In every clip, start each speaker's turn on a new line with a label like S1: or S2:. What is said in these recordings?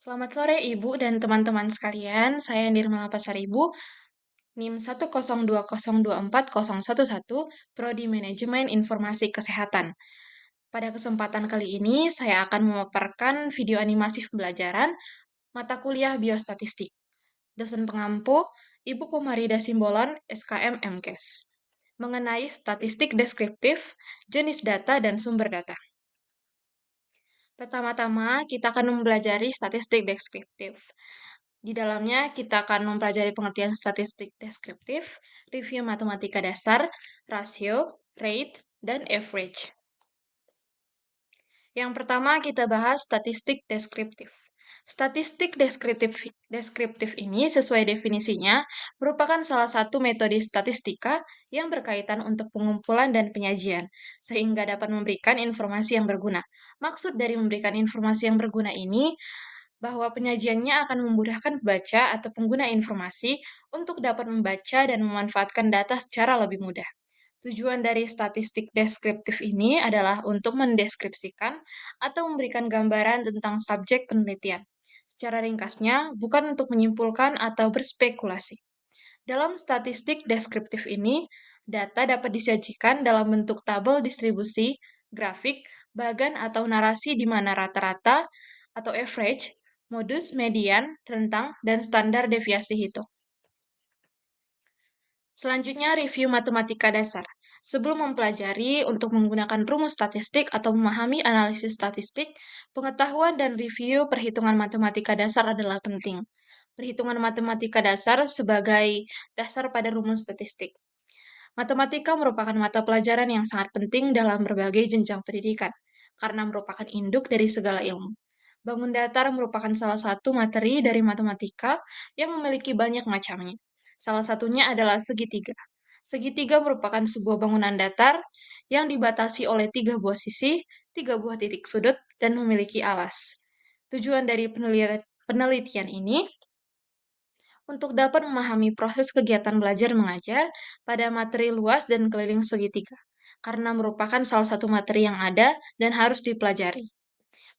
S1: Selamat sore Ibu dan teman-teman sekalian, saya Nirmala Pasaribu, NIM 10200240011, Prodi Manajemen Informasi Kesehatan. Pada kesempatan kali ini, saya akan memaparkan video animasi pembelajaran mata kuliah Biostatistik. Dosen pengampu, Ibu Komarida Simbolon, SKM MKes, mengenai statistik deskriptif, jenis data, dan sumber data. Pertama-tama, kita akan mempelajari statistik deskriptif. Di dalamnya, kita akan mempelajari pengertian statistik deskriptif, review matematika dasar, rasio, rate, dan average. Yang pertama, kita bahas statistik deskriptif. Statistik deskriptif ini sesuai definisinya merupakan salah satu metode statistika yang berkaitan untuk pengumpulan dan penyajian, sehingga dapat memberikan informasi yang berguna. Maksud dari memberikan informasi yang berguna ini bahwa penyajiannya akan memudahkan pembaca atau pengguna informasi untuk dapat membaca dan memanfaatkan data secara lebih mudah. Tujuan dari statistik deskriptif ini adalah untuk mendeskripsikan atau memberikan gambaran tentang subjek penelitian. Secara ringkasnya, bukan untuk menyimpulkan atau berspekulasi. Dalam statistik deskriptif ini, data dapat disajikan dalam bentuk tabel distribusi, grafik, bagan atau narasi di mana rata-rata atau average, modus, median, rentang, dan standar deviasi hitung. Selanjutnya, review matematika dasar. Sebelum mempelajari untuk menggunakan rumus statistik atau memahami analisis statistik, pengetahuan dan review perhitungan matematika dasar adalah penting. Perhitungan matematika dasar sebagai dasar pada rumus statistik. Matematika merupakan mata pelajaran yang sangat penting dalam berbagai jenjang pendidikan, karena merupakan induk dari segala ilmu. Bangun datar merupakan salah satu materi dari matematika yang memiliki banyak macamnya. Salah satunya adalah segitiga. Segitiga merupakan sebuah bangunan datar yang dibatasi oleh tiga buah sisi, tiga buah titik sudut, dan memiliki alas. Tujuan dari penelitian ini untuk dapat memahami proses kegiatan belajar mengajar pada materi luas dan keliling segitiga, karena merupakan salah satu materi yang ada dan harus dipelajari.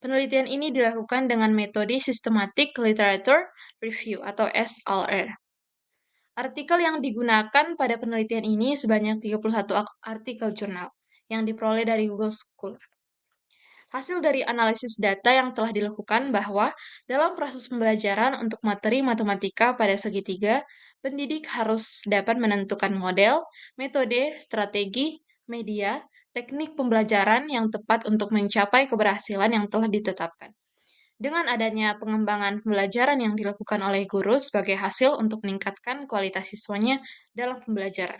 S1: Penelitian ini dilakukan dengan metode Systematic Literature Review atau SLR. Artikel yang digunakan pada penelitian ini sebanyak 31 artikel jurnal yang diperoleh dari Google Scholar. Hasil dari analisis data yang telah dilakukan bahwa dalam proses pembelajaran untuk materi matematika pada segitiga, pendidik harus dapat menentukan model, metode, strategi, media, teknik pembelajaran yang tepat untuk mencapai keberhasilan yang telah ditetapkan. Dengan adanya pengembangan pembelajaran yang dilakukan oleh guru sebagai hasil untuk meningkatkan kualitas siswanya dalam pembelajaran.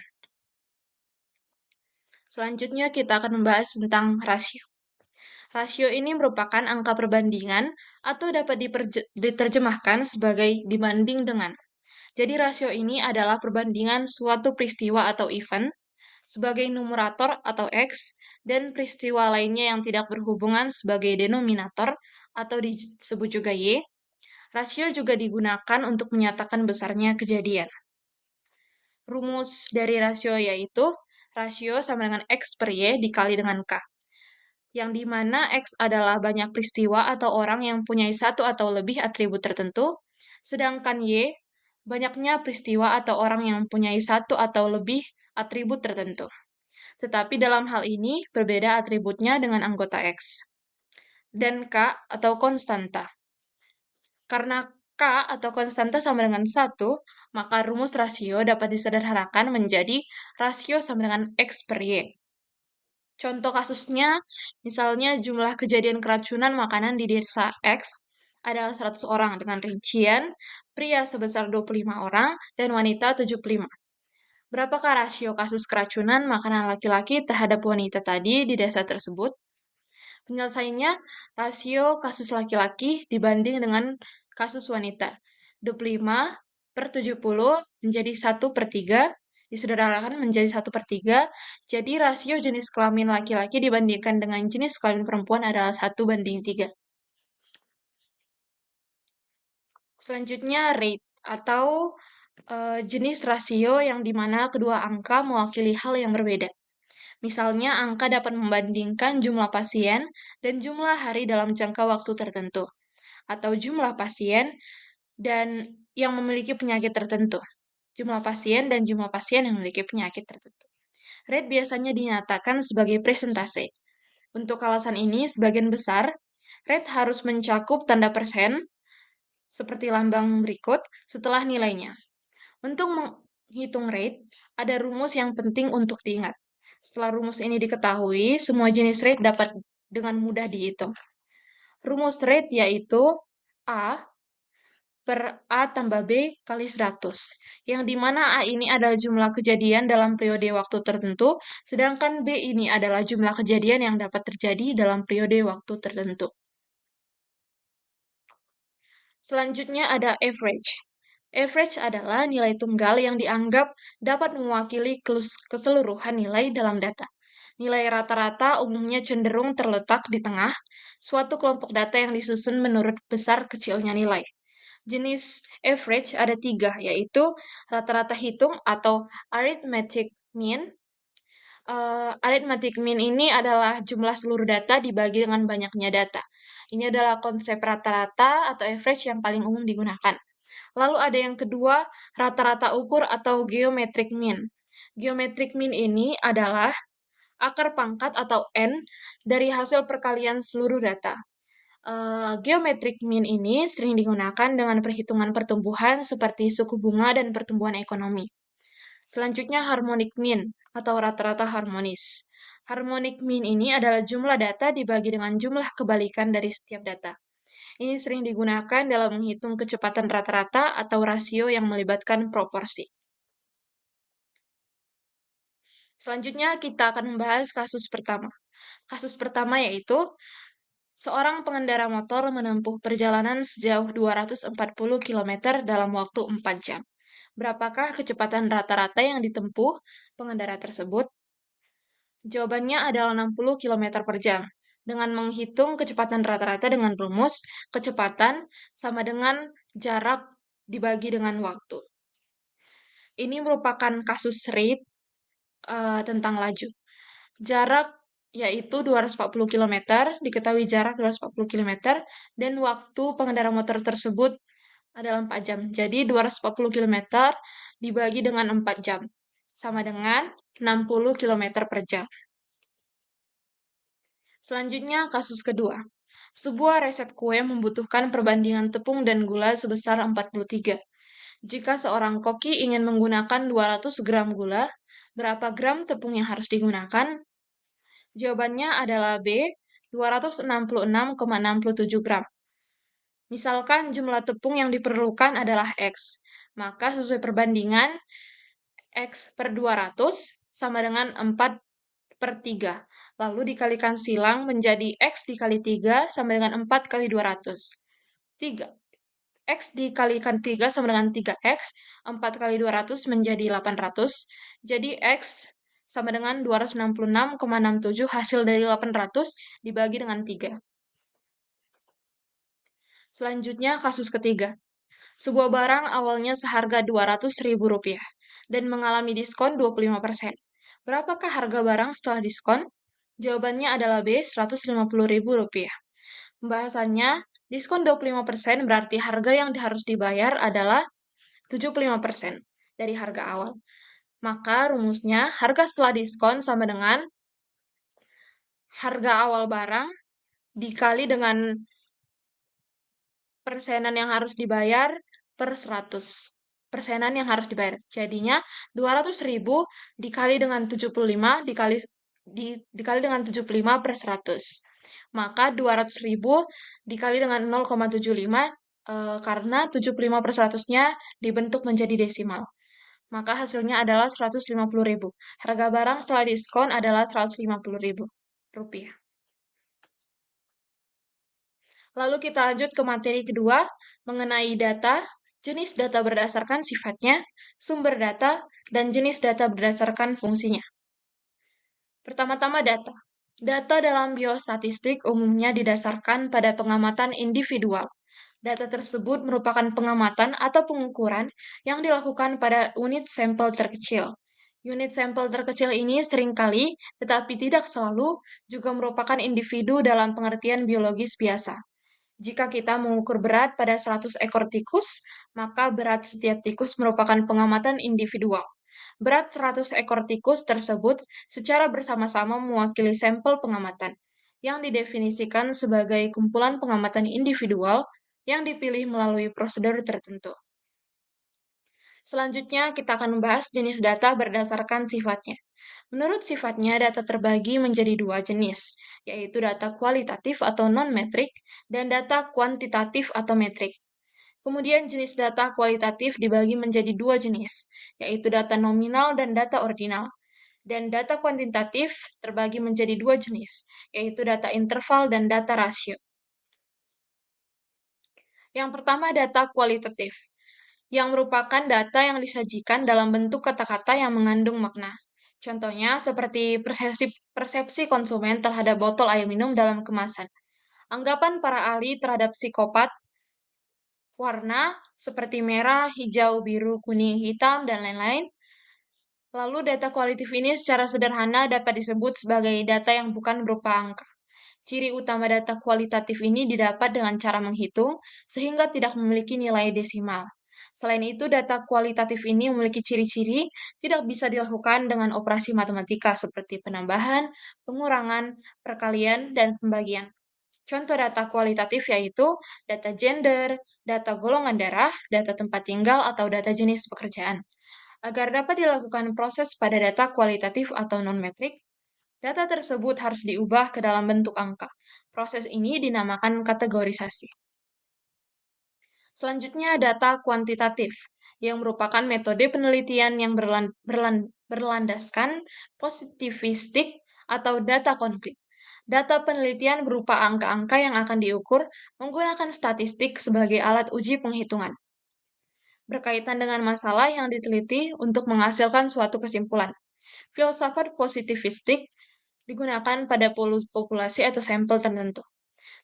S1: Selanjutnya kita akan membahas tentang rasio. Rasio ini merupakan angka perbandingan atau dapat diterjemahkan sebagai dibanding dengan. Jadi rasio ini adalah perbandingan suatu peristiwa atau event sebagai numerator atau X dan peristiwa lainnya yang tidak berhubungan sebagai denominator atau disebut juga Y. Rasio juga digunakan untuk menyatakan besarnya kejadian. Rumus dari rasio yaitu rasio sama dengan X per Y dikali dengan K, yang dimana X adalah banyak peristiwa atau orang yang punya satu atau lebih atribut tertentu, sedangkan Y banyaknya peristiwa atau orang yang mempunyai satu atau lebih atribut tertentu. Tetapi dalam hal ini berbeda atributnya dengan anggota X. Dan K atau konstanta. Karena K atau konstanta sama dengan 1, maka rumus rasio dapat disederhanakan menjadi rasio sama dengan X per Y. Contoh kasusnya, misalnya jumlah kejadian keracunan makanan di desa X adalah 100 orang dengan rincian pria sebesar 25 orang dan wanita 75. Berapakah rasio kasus keracunan makanan laki-laki terhadap wanita tadi di desa tersebut? Penyelesaiannya, rasio kasus laki-laki dibanding dengan kasus wanita. 25/70 menjadi 1/3, disederhanakan menjadi 1/3, jadi rasio jenis kelamin laki-laki dibandingkan dengan jenis kelamin perempuan adalah 1:3. Selanjutnya, rate atau jenis rasio yang dimana kedua angka mewakili hal yang berbeda. Misalnya, angka dapat membandingkan jumlah pasien dan jumlah hari dalam jangka waktu tertentu. atau jumlah pasien dan yang memiliki penyakit tertentu. Jumlah pasien dan jumlah pasien yang memiliki penyakit tertentu. Rate biasanya dinyatakan sebagai presentase. Untuk alasan ini, sebagian besar rate harus mencakup tanda persen seperti lambang berikut setelah nilainya. Untuk menghitung rate, ada rumus yang penting untuk diingat. Setelah rumus ini diketahui, semua jenis rate dapat dengan mudah dihitung. Rumus rate yaitu A per A tambah B kali 100, yang dimana A ini adalah jumlah kejadian dalam periode waktu tertentu, sedangkan B ini adalah jumlah kejadian yang dapat terjadi dalam periode waktu tertentu. Selanjutnya ada average. Average adalah nilai tunggal yang dianggap dapat mewakili keseluruhan nilai dalam data. Nilai rata-rata umumnya cenderung terletak di tengah suatu kelompok data yang disusun menurut besar kecilnya nilai. Jenis average ada 3, yaitu rata-rata hitung atau arithmetic mean. Arithmetic mean ini adalah jumlah seluruh data dibagi dengan banyaknya data. Ini adalah konsep rata-rata atau average yang paling umum digunakan. Lalu ada yang kedua, rata-rata ukur atau geometric mean. Geometric mean ini adalah akar pangkat atau N dari hasil perkalian seluruh data. Geometric mean ini sering digunakan dengan perhitungan pertumbuhan seperti suku bunga dan pertumbuhan ekonomi. Selanjutnya harmonic mean atau rata-rata harmonis. Harmonic mean ini adalah jumlah data dibagi dengan jumlah kebalikan dari setiap data. Ini sering digunakan dalam menghitung kecepatan rata-rata atau rasio yang melibatkan proporsi. Selanjutnya kita akan membahas kasus pertama. Kasus pertama yaitu seorang pengendara motor menempuh perjalanan sejauh 240 km dalam waktu 4 jam. Berapakah kecepatan rata-rata yang ditempuh pengendara tersebut? Jawabannya adalah 60 km per jam. Dengan menghitung kecepatan rata-rata dengan rumus, kecepatan sama dengan jarak dibagi dengan waktu. Ini merupakan kasus rate tentang laju. Jarak yaitu 240 km, diketahui jarak 240 km, dan waktu pengendara motor tersebut adalah 4 jam. Jadi 240 km dibagi dengan 4 jam, sama dengan 60 km per jam. Selanjutnya, kasus kedua. Sebuah resep kue membutuhkan perbandingan tepung dan gula sebesar 43. Jika seorang koki ingin menggunakan 200 gram gula, berapa gram tepung yang harus digunakan? Jawabannya adalah B, 266,67 gram. Misalkan jumlah tepung yang diperlukan adalah X, maka sesuai perbandingan, X per 200 sama dengan 4/3. Lalu dikalikan silang menjadi X dikali 3 sama dengan 4 kali 200. 3. X dikalikan 3 sama dengan 3X, 4 kali 200 menjadi 800. Jadi X sama dengan 266,67 hasil dari 800 dibagi dengan 3. Selanjutnya kasus ketiga. Sebuah barang awalnya seharga Rp200.000 dan mengalami diskon 25%. Berapakah harga barang setelah diskon? Jawabannya adalah B, Rp150.000. Pembahasannya, diskon 25% berarti harga yang harus dibayar adalah 75% dari harga awal. Maka rumusnya, harga setelah diskon sama dengan harga awal barang dikali dengan persenan yang harus dibayar per 100. Persenan yang harus dibayar. Jadinya 200.000 dikali dengan 75 dikali dengan 75 per 100. Maka 200.000 dikali dengan 0,75 karena 75 per 100-nya dibentuk menjadi desimal. Maka hasilnya adalah 150.000. Harga barang setelah diskon adalah 150.000 rupiah. Lalu kita lanjut ke materi kedua, mengenai data, jenis data berdasarkan sifatnya, sumber data, dan jenis data berdasarkan fungsinya. Pertama-tama data. Data dalam biostatistik umumnya didasarkan pada pengamatan individual. Data tersebut merupakan pengamatan atau pengukuran yang dilakukan pada unit sampel terkecil. Unit sampel terkecil ini seringkali, tetapi tidak selalu, juga merupakan individu dalam pengertian biologis biasa. Jika kita mengukur berat pada 100 ekor tikus, maka berat setiap tikus merupakan pengamatan individual. Berat 100 ekor tikus tersebut secara bersama-sama mewakili sampel pengamatan, yang didefinisikan sebagai kumpulan pengamatan individual yang dipilih melalui prosedur tertentu. Selanjutnya, kita akan membahas jenis data berdasarkan sifatnya. Menurut sifatnya, data terbagi menjadi dua jenis, yaitu data kualitatif atau non-metrik dan data kuantitatif atau metrik. Kemudian jenis data kualitatif dibagi menjadi dua jenis, yaitu data nominal dan data ordinal. Dan data kuantitatif terbagi menjadi dua jenis, yaitu data interval dan data rasio. Yang pertama, data kualitatif, yang merupakan data yang disajikan dalam bentuk kata-kata yang mengandung makna. Contohnya seperti persepsi konsumen terhadap botol air minum dalam kemasan. Anggapan para ahli terhadap psikopat, warna seperti merah, hijau, biru, kuning, hitam, dan lain-lain. Lalu data kualitatif ini secara sederhana dapat disebut sebagai data yang bukan berupa angka. Ciri utama data kualitatif ini didapat dengan cara menghitung, sehingga tidak memiliki nilai desimal. Selain itu, data kualitatif ini memiliki ciri-ciri tidak bisa dilakukan dengan operasi matematika seperti penambahan, pengurangan, perkalian, dan pembagian. Contoh data kualitatif yaitu data gender, data golongan darah, data tempat tinggal, atau data jenis pekerjaan. Agar dapat dilakukan proses pada data kualitatif atau non-metrik, data tersebut harus diubah ke dalam bentuk angka. Proses ini dinamakan kategorisasi. Selanjutnya, data kuantitatif, yang merupakan metode penelitian yang berlandaskan positivistik atau data konkret. Data penelitian berupa angka-angka yang akan diukur menggunakan statistik sebagai alat uji penghitungan, berkaitan dengan masalah yang diteliti untuk menghasilkan suatu kesimpulan. Filsafat positivistik digunakan pada populasi atau sampel tertentu.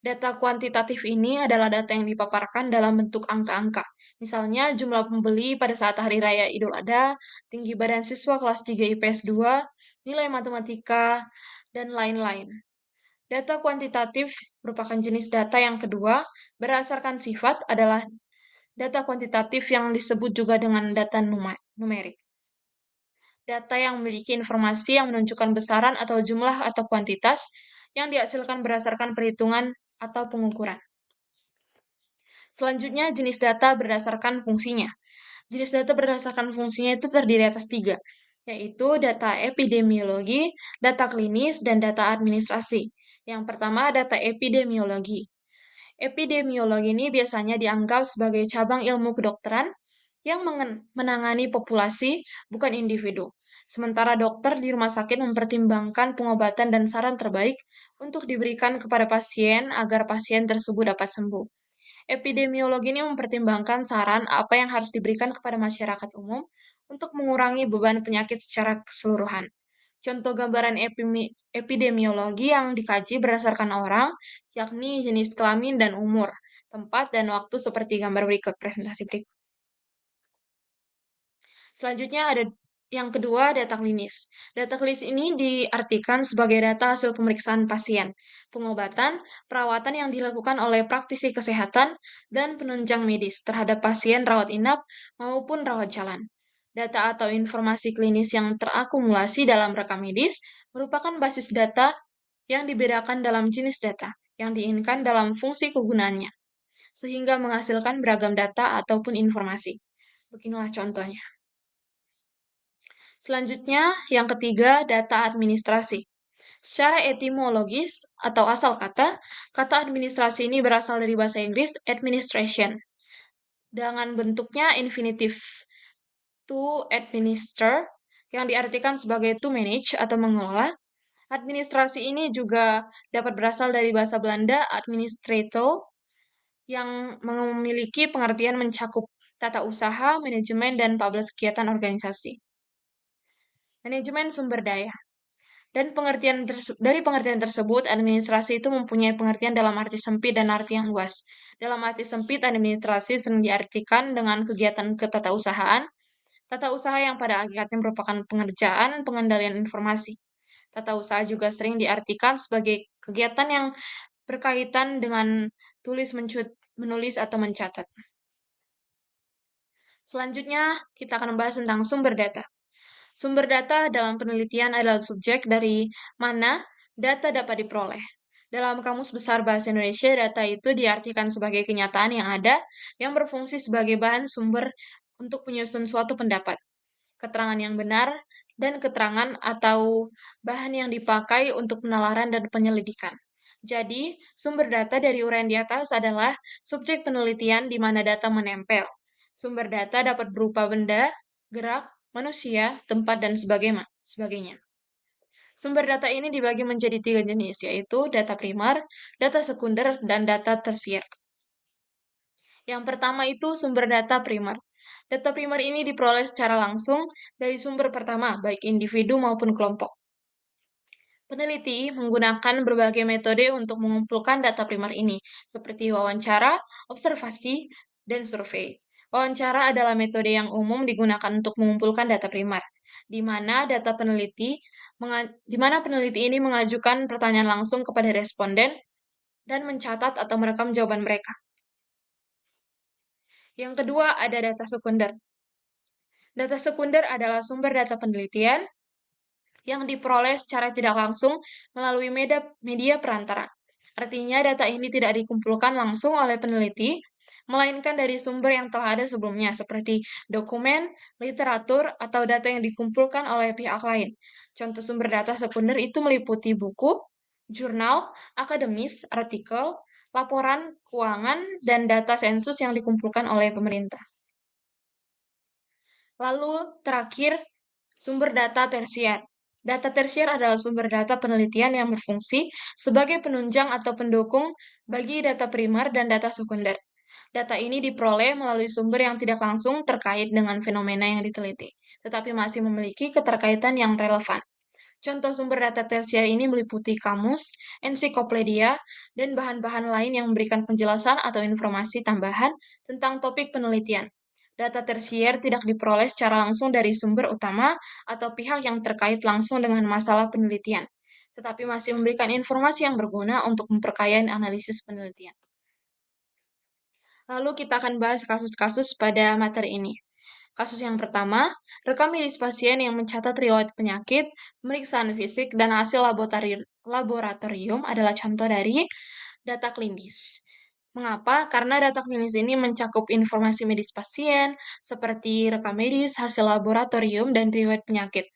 S1: Data kuantitatif ini adalah data yang dipaparkan dalam bentuk angka-angka. Misalnya jumlah pembeli pada saat Hari Raya Idul Adha, tinggi badan siswa kelas 3 IPS 2, nilai matematika, dan lain-lain. Data kuantitatif merupakan jenis data yang kedua, berdasarkan sifat adalah data kuantitatif yang disebut juga dengan data numerik. Data yang memiliki informasi yang menunjukkan besaran atau jumlah atau kuantitas yang dihasilkan berdasarkan perhitungan atau pengukuran. Selanjutnya, jenis data berdasarkan fungsinya. Jenis data berdasarkan fungsinya itu terdiri atas tiga, yaitu data epidemiologi, data klinis, dan data administrasi. Yang pertama, data epidemiologi. Epidemiologi ini biasanya dianggap sebagai cabang ilmu kedokteran yang menangani populasi, bukan individu. Sementara dokter di rumah sakit mempertimbangkan pengobatan dan saran terbaik untuk diberikan kepada pasien agar pasien tersebut dapat sembuh. Epidemiologi ini mempertimbangkan saran apa yang harus diberikan kepada masyarakat umum untuk mengurangi beban penyakit secara keseluruhan. Contoh gambaran epidemiologi yang dikaji berdasarkan orang, yakni jenis kelamin dan umur, tempat dan waktu seperti gambar berikut, presentasi berikut. Selanjutnya ada yang kedua, data klinis. Data klinis ini diartikan sebagai data hasil pemeriksaan pasien, pengobatan, perawatan yang dilakukan oleh praktisi kesehatan, dan penunjang medis terhadap pasien rawat inap maupun rawat jalan. Data atau informasi klinis yang terakumulasi dalam rekam medis merupakan basis data yang dibedakan dalam jenis data yang diinginkan dalam fungsi kegunaannya, sehingga menghasilkan beragam data ataupun informasi. Beginilah contohnya. Selanjutnya, yang ketiga, data administrasi. Secara etimologis atau asal kata, kata administrasi ini berasal dari bahasa Inggris administration, dengan bentuknya infinitive, to administer, yang diartikan sebagai to manage atau mengelola. Administrasi ini juga dapat berasal dari bahasa Belanda administratel, yang memiliki pengertian mencakup tata usaha, manajemen, dan publik kegiatan organisasi. Manajemen sumber daya. Dan dari pengertian tersebut, administrasi itu mempunyai pengertian dalam arti sempit dan arti yang luas. Dalam arti sempit, administrasi sering diartikan dengan kegiatan ketatausahaan, tata usaha yang pada hakikatnya merupakan pengerjaan pengendalian informasi. Tata usaha juga sering diartikan sebagai kegiatan yang berkaitan dengan menulis atau mencatat. Selanjutnya, kita akan membahas tentang sumber data. Sumber data dalam penelitian adalah subjek dari mana data dapat diperoleh. Dalam Kamus Besar Bahasa Indonesia, data itu diartikan sebagai kenyataan yang ada yang berfungsi sebagai bahan sumber untuk menyusun suatu pendapat, keterangan yang benar, dan keterangan atau bahan yang dipakai untuk penalaran dan penyelidikan. Jadi, sumber data dari uraian di atas adalah subjek penelitian di mana data menempel. Sumber data dapat berupa benda, gerak, manusia, tempat, dan sebagainya. Sumber data ini dibagi menjadi 3 jenis, yaitu data primer, data sekunder, dan data tersier. Yang pertama itu sumber data primer. Data primer ini diperoleh secara langsung dari sumber pertama, baik individu maupun kelompok. Peneliti menggunakan berbagai metode untuk mengumpulkan data primer ini, seperti wawancara, observasi, dan survei. Wawancara adalah metode yang umum digunakan untuk mengumpulkan data primer, di mana peneliti ini mengajukan pertanyaan langsung kepada responden dan mencatat atau merekam jawaban mereka. Yang kedua ada data sekunder. Data sekunder adalah sumber data penelitian yang diperoleh secara tidak langsung melalui media perantara. Artinya data ini tidak dikumpulkan langsung oleh peneliti, melainkan dari sumber yang telah ada sebelumnya, seperti dokumen, literatur, atau data yang dikumpulkan oleh pihak lain. Contoh sumber data sekunder itu meliputi buku, jurnal, akademis, artikel, laporan keuangan, dan data sensus yang dikumpulkan oleh pemerintah. Lalu terakhir, sumber data tersier. Data tersier adalah sumber data penelitian yang berfungsi sebagai penunjang atau pendukung bagi data primer dan data sekunder. Data ini diperoleh melalui sumber yang tidak langsung terkait dengan fenomena yang diteliti, tetapi masih memiliki keterkaitan yang relevan. Contoh sumber data tersier ini meliputi kamus, ensiklopedia, dan bahan-bahan lain yang memberikan penjelasan atau informasi tambahan tentang topik penelitian. Data tersier tidak diperoleh secara langsung dari sumber utama atau pihak yang terkait langsung dengan masalah penelitian, tetapi masih memberikan informasi yang berguna untuk memperkaya analisis penelitian. Lalu kita akan bahas kasus-kasus pada materi ini. Kasus yang pertama, rekam medis pasien yang mencatat riwayat penyakit, pemeriksaan fisik, dan hasil laboratorium adalah contoh dari data klinis. Mengapa? Karena data klinis ini mencakup informasi medis pasien, seperti rekam medis, hasil laboratorium, dan riwayat penyakit.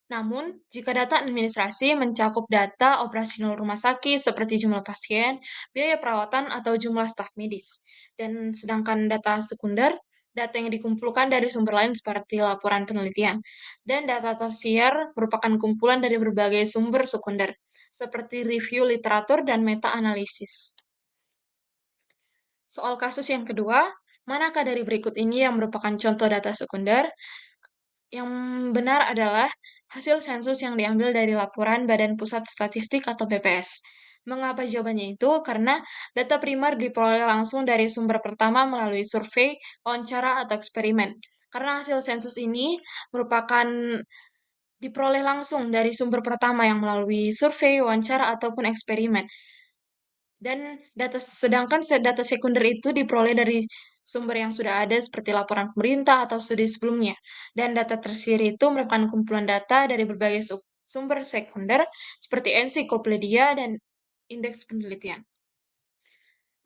S1: Namun, jika data administrasi mencakup data operasional rumah sakit seperti jumlah pasien, biaya perawatan, atau jumlah staf medis. Dan sedangkan data sekunder, data yang dikumpulkan dari sumber lain seperti laporan penelitian. Dan data tersier merupakan kumpulan dari berbagai sumber sekunder, seperti review literatur dan meta-analisis. Soal kasus yang kedua, manakah dari berikut ini yang merupakan contoh data sekunder? Yang benar adalah hasil sensus yang diambil dari laporan Badan Pusat Statistik atau BPS. Mengapa jawabannya itu? Karena data primer diperoleh langsung dari sumber pertama melalui survei, wawancara, atau eksperimen. Karena hasil sensus ini merupakan diperoleh langsung dari sumber pertama yang melalui survei, wawancara, ataupun eksperimen. Dan sedangkan data sekunder itu diperoleh dari sumber yang sudah ada seperti laporan pemerintah atau studi sebelumnya. Dan data tersier itu merupakan kumpulan data dari berbagai sumber sekunder seperti ensiklopedia dan indeks penelitian.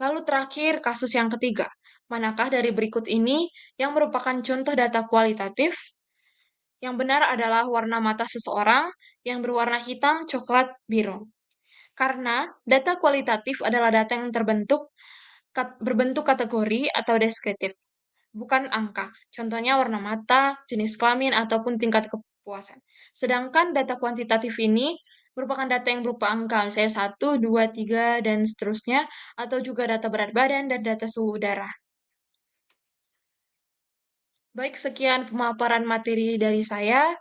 S1: Lalu terakhir, kasus yang ketiga. Manakah dari berikut ini yang merupakan contoh data kualitatif? Yang benar adalah warna mata seseorang yang berwarna hitam, coklat, biru. Karena data kualitatif adalah data yang berbentuk kategori atau deskriptif, bukan angka. Contohnya warna mata, jenis kelamin, ataupun tingkat kepuasan. Sedangkan data kuantitatif ini merupakan data yang berupa angka, misalnya 1, 2, 3, dan seterusnya, atau juga data berat badan dan data suhu udara. Baik, sekian pemaparan materi dari saya.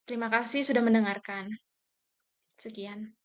S1: Terima kasih sudah mendengarkan. Sekian.